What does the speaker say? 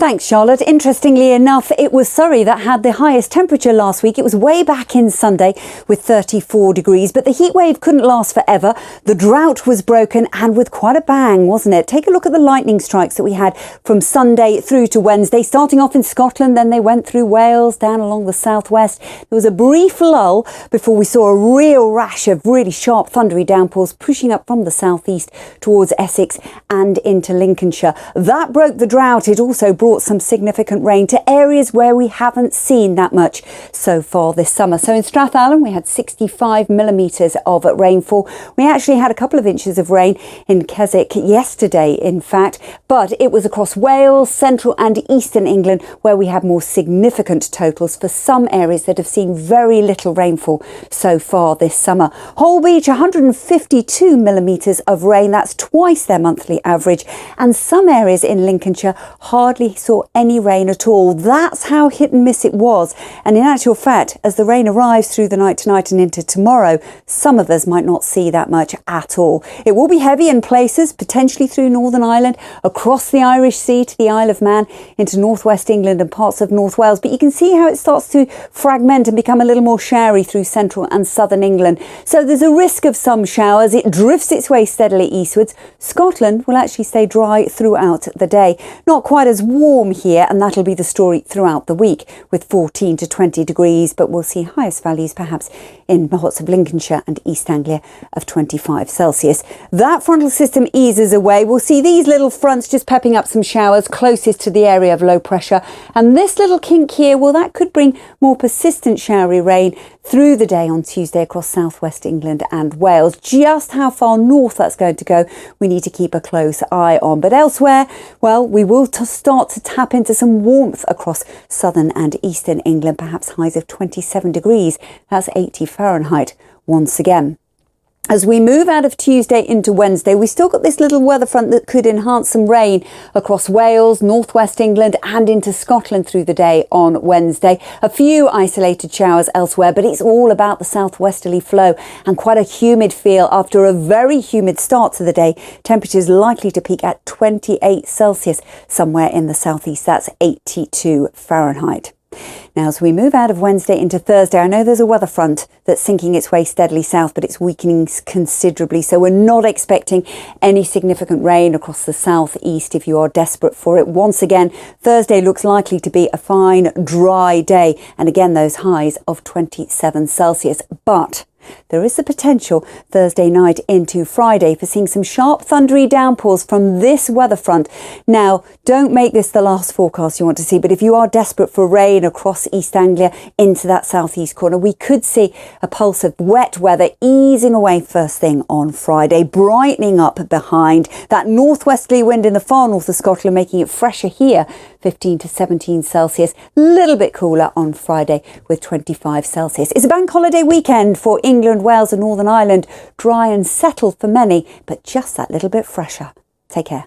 Thanks, Charlotte. Interestingly enough, it was Surrey that had the highest temperature last week. It was way back in Sunday with 34 degrees, but the heat wave couldn't last forever. The drought was broken and with quite a bang, wasn't it? Take a look at the lightning strikes that we had from Sunday through to Wednesday, starting off in Scotland, then they went through Wales, down along the southwest. There was a brief lull before we saw a real rash of really sharp thundery downpours pushing up from the southeast towards Essex and into Lincolnshire. That broke the drought. It also brought some significant rain to areas where we haven't seen that much so far this summer. So in Strathallan we had 65 millimetres of rainfall. We actually had a couple of inches of rain in Keswick yesterday, in fact, but it was across Wales, central and eastern England where we had more significant totals for some areas that have seen very little rainfall so far this summer. Holbeach, 152 millimetres of rain. That's twice their monthly average, and some areas in Lincolnshire hardly saw any rain at all. That's how hit and miss it was. And in actual fact, as the rain arrives through the night tonight and into tomorrow, some of us might not see that much at all. It will be heavy in places, potentially through Northern Ireland, across the Irish Sea to the Isle of Man, into northwest England and parts of North Wales. But you can see how it starts to fragment and become a little more showery through central and southern England. So there's a risk of some showers. It drifts its way steadily eastwards. Scotland will actually stay dry throughout the day. Not quite as warm here, and that'll be the story throughout the week with 14 to 20 degrees, but we'll see highest values perhaps in parts of Lincolnshire and East Anglia of 25 Celsius. That frontal system eases away. We'll see these little fronts just pepping up some showers closest to the area of low pressure, and this little kink here, well, that could bring more persistent showery rain through the day on Tuesday across southwest England and Wales. Just how far north that's going to go, we need to keep a close eye on. But elsewhere, well, we will start to tap into some warmth across southern and eastern England, perhaps highs of 27 degrees. That's 80 Fahrenheit once again. As we move out of Tuesday into Wednesday, we still got this little weather front that could enhance some rain across Wales, northwest England and into Scotland through the day on Wednesday. A few isolated showers elsewhere, but it's all about the southwesterly flow and quite a humid feel after a very humid start to the day. Temperatures likely to peak at 28 Celsius somewhere in the southeast. That's 82 Fahrenheit. Now, as we move out of Wednesday into Thursday, I know there's a weather front that's sinking its way steadily south, but it's weakening considerably. So we're not expecting any significant rain across the southeast if you are desperate for it. Once again, Thursday looks likely to be a fine, dry day. And again, those highs of 27 Celsius. But there is the potential Thursday night into Friday for seeing some sharp thundery downpours from this weather front. Now, don't make this the last forecast you want to see, but if you are desperate for rain across East Anglia into that southeast corner, we could see a pulse of wet weather easing away first thing on Friday, brightening up behind. That northwesterly wind in the far north of Scotland making it fresher here, 15 to 17 Celsius, a little bit cooler on Friday with 25 Celsius. It's a bank holiday weekend for England, Wales and Northern Ireland. Dry and settled for many, but just that little bit fresher. Take care.